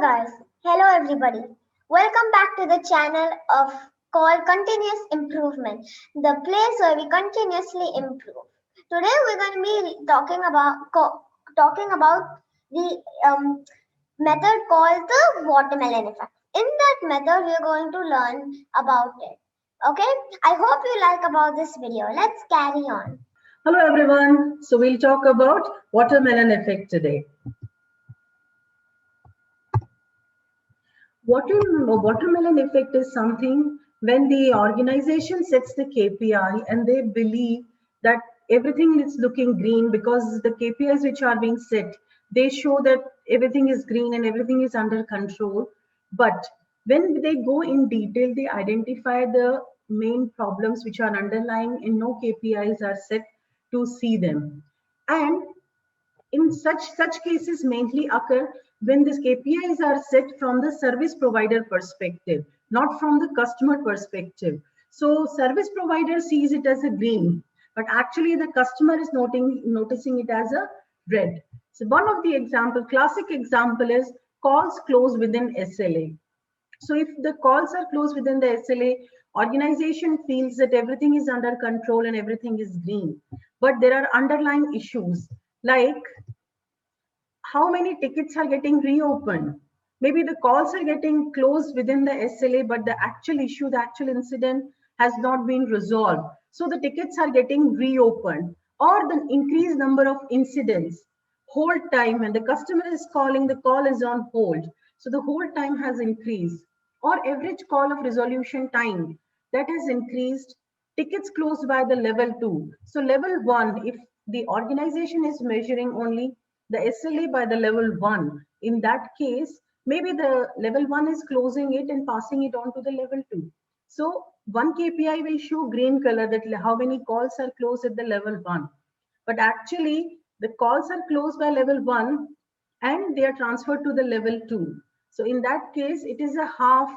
guys, hello everybody. Welcome back to the channel of called Continuous Improvement, the place where we continuously improve. Today we're going to be talking about the method called the watermelon effect. In that method, we're going to learn about it. Okay, I hope you like about this video. Let's carry on. Hello everyone. So we'll talk about watermelon effect today. Watermelon effect is something when the organization sets the KPI and they believe that everything is looking green because the KPIs which are being set, they show that everything is green and everything is under control. But when they go in detail, they identify the main problems which are underlying and no KPIs are set to see them. And in such cases mainly occur when these KPIs are set from the service provider perspective, not from the customer perspective. So service provider sees it as a green, but actually the customer is noticing it as a red. So one of the classic example is calls closed within SLA. So if the calls are closed within the SLA, organization feels that everything is under control and everything is green. But there are underlying issues like how many tickets are getting reopened. Maybe the calls are getting closed within the SLA, but the actual issue, the actual incident has not been resolved. So the tickets are getting reopened, or the increased number of incidents, hold time, and the customer is calling, the call is on hold. So the hold time has increased, or average call of resolution time that has increased, tickets closed by the level 2. So level 1, if the organization is measuring only the SLA by the level 1. In that case, maybe the level 1 is closing it and passing it on to the level 2. So one KPI will show green color that how many calls are closed at the level 1. But actually, the calls are closed by level 1 and they are transferred to the level 2. So in that case, it is a half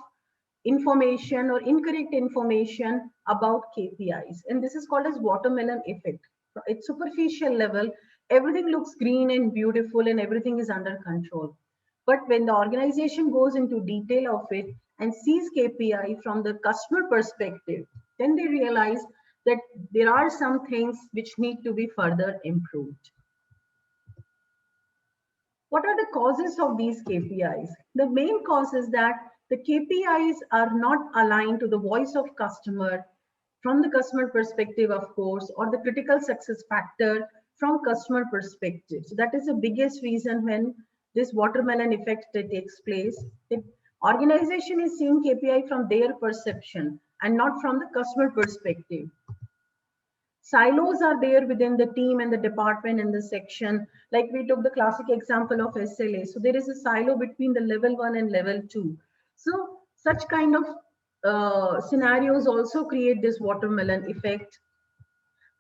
information or incorrect information about KPIs. And this is called as watermelon effect. At superficial level, everything looks green and beautiful and everything is under control. But when the organization goes into detail of it and sees KPI from the customer perspective, then they realize that there are some things which need to be further improved. What are the causes of these KPIs? The main cause is that the KPIs are not aligned to the voice of customer from the customer perspective, of course, or the critical success factor from customer perspective. So that is the biggest reason when this watermelon effect takes place. The organization is seeing KPI from their perception and not from the customer perspective. Silos are there within the team and the department and the section. Like we took the classic example of SLA. So there is a silo between the level 1 and level 2. So such kind of scenarios also create this watermelon effect.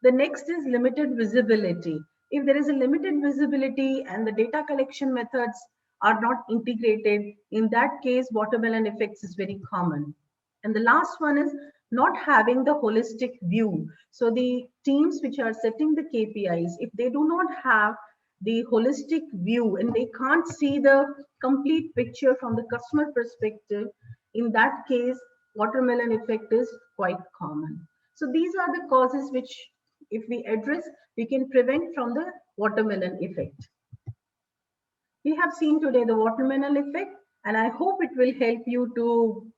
The next is limited visibility. If there is a limited visibility and the data collection methods are not integrated, in that case, watermelon effects is very common. And the last one is not having the holistic view. So the teams which are setting the KPIs, if they do not have the holistic view and they can't see the complete picture from the customer perspective, in that case, watermelon effect is quite common. So these are the causes which, if we address, we can prevent from the watermelon effect. We have seen today the watermelon effect, and I hope it will help you to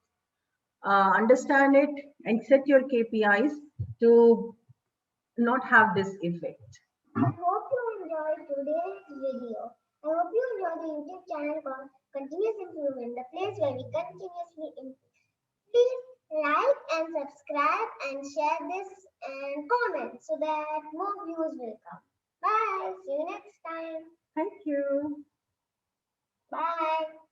understand it and set your KPIs to not have this effect. I hope you enjoyed today's video. I hope you enjoyed the YouTube channel called Continuous Improvement, the place where we continuously improve. Please like and subscribe and share this and comment so that more views will come. Bye. See you next time. Thank you. Bye.